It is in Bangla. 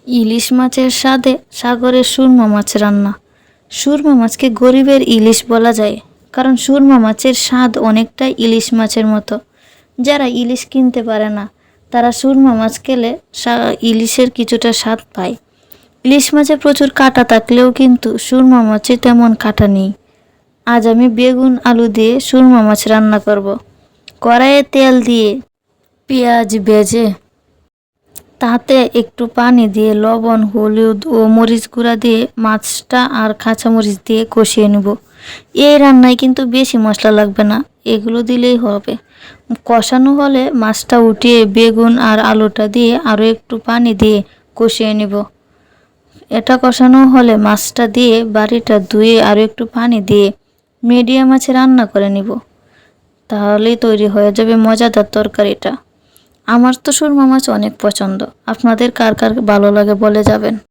ইলিশ মাছের স্বাদে সাগরের সুরমা মাছ রান্না। সুরমা মাছকে গরিবের ইলিশ বলা যায়, কারণ সুরমা মাছের স্বাদ অনেকটাই ইলিশ মাছের মতো। যারা ইলিশ কিনতে পারে না, তারা সুরমা মাছ খেলে ইলিশের কিছুটা স্বাদ পায়। ইলিশ মাছে প্রচুর কাঁটা থাকলেও কিন্তু সুরমা মাছে তেমন কাঁটা নেই। আজ আমি বেগুন আলু দিয়ে সুরমা মাছ রান্না করব। কড়াইয়ে তেল দিয়ে পেঁয়াজ ভেজে তাতে একটু পানি দিয়ে লবণ, হলুদ ও মরিচ গুঁড়া দিয়ে মাছটা আর কাঁচামরিচ দিয়ে কষিয়ে নেব। এই রান্নায় কিন্তু বেশি মশলা লাগবে না, এগুলো দিলেই হবে। কষানো হলে মাছটা উঠিয়ে বেগুন আর আলুটা দিয়ে আরও একটু পানি দিয়ে কষিয়ে নেব। এটা কষানো হলে মাছটা দিয়ে বাড়িটা ধুয়ে আরও একটু পানি দিয়ে মিডিয়াম আঁচে রান্না করে নিব। তাহলেই তৈরি হয়ে যাবে মজাদার তরকারিটা। আমার তো সুরমা মাছ অনেক পছন্দ। আপনাদের কার কার ভালো লাগে বলে যাবেন।